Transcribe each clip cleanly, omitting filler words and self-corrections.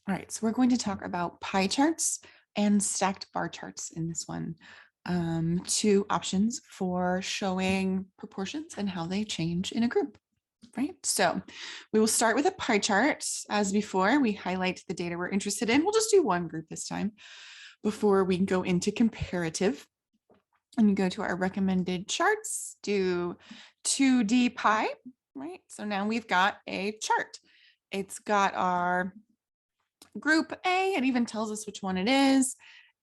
All right, so we're going to talk about pie charts and stacked bar charts in this one. Two options for showing proportions and how they change in a group, right? So we will start with a pie chart. As before, we highlight the data we're interested in. We'll just do one group this time before we go into comparative. And you go to our recommended charts, do 2D pie, right? So now we've got a chart. It's got our group A, it even tells us which one it is.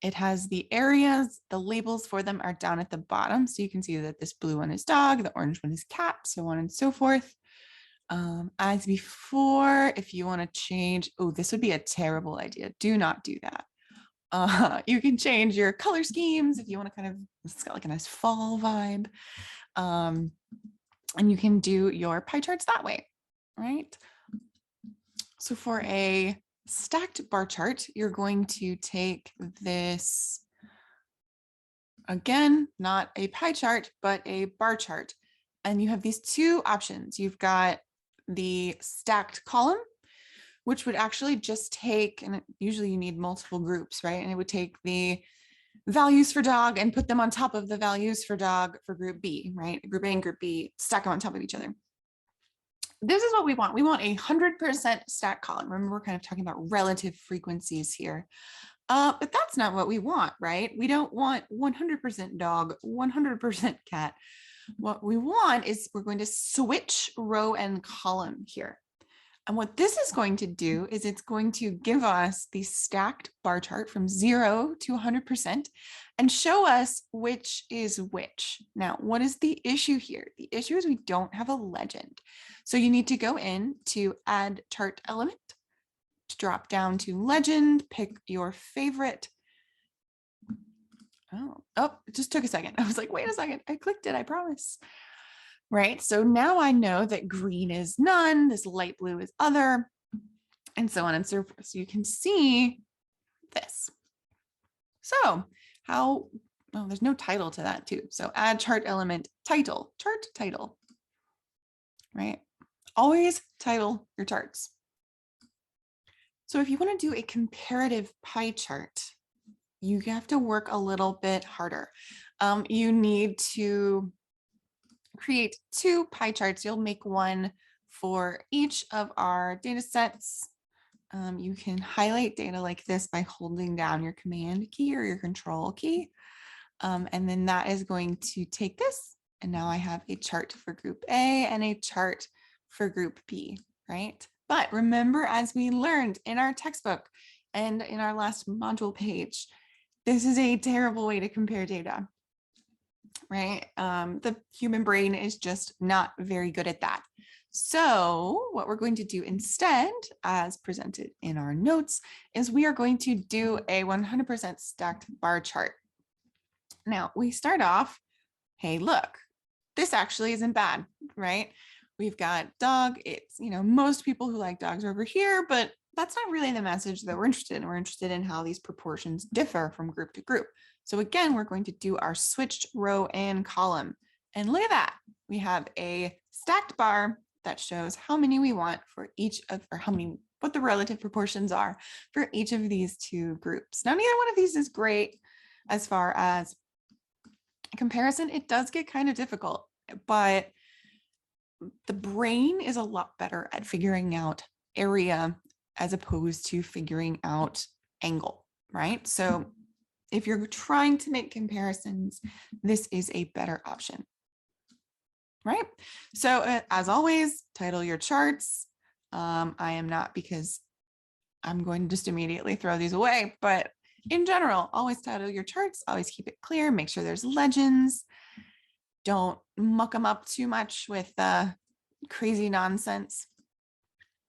It has the areas, the labels for them are down at the bottom. So you can see that this blue one is dog, the orange one is cat, so on and so forth. As before, if you want to change, oh, this would be a terrible idea. Do not do that. You can change your color schemes if you want to kind of, it's got like a nice fall vibe. And you can do your pie charts that way, right? So for a stacked bar chart, you're going to take this, again, not a pie chart, but a bar chart. And you have these two options. You've got the stacked column, which would actually just take, and usually you need multiple groups, right? And it would take the values for dog and put them on top of the values for dog for group B, right? Group A and group B, stack them on top of each other. This is what we want. We want 100% stack column. Remember, we're kind of talking about relative frequencies here. But that's not what we want, right? We don't want 100% dog, 100% cat. What we want is we're going to switch row and column here. And what this is going to do is it's going to give us the stacked bar chart from 0 to 100% and show us which is which. Now, what is the issue here? The issue is we don't have a legend. So you need to go in to add chart element, drop down to legend, pick your favorite. Oh, it just took a second. I was like, wait a second, I clicked it, I promise. Right, so now I know that green is none, this light blue is other, and so on and so forth. So you can see this. So how, oh, there's no title to that too. So add chart element title, chart title, right? Always title your charts. So if you want to do a comparative pie chart, you have to work a little bit harder. You need to create two pie charts. You'll make one for each of our data sets. You can highlight data like this by holding down your command key or your control key. And then that is going to take this. And now I have a chart for group A and a chart for group B, right? But remember, as we learned in our textbook and in our last module page, this is a terrible way to compare data, right? The human brain is just not very good at that. So what we're going to do instead, as presented in our notes, is we are going to do a 100% stacked bar chart. Now we start off, hey, look, this actually isn't bad, right? We've got dog. It's, most people who like dogs are over here, but that's not really the message that we're interested in. We're interested in how these proportions differ from group to group. So again, we're going to do our switched row and column. And look at that. We have a stacked bar that shows how many we want for each of, or what the relative proportions are for each of these two groups. Now, neither one of these is great as far as comparison. It does get kind of difficult, but the brain is a lot better at figuring out area as opposed to figuring out angle, right? So if you're trying to make comparisons, this is a better option, right? So as always, title your charts. I am not, because I'm going to just immediately throw these away, but in general, always title your charts, always keep it clear, make sure there's legends. Don't muck them up too much with crazy nonsense.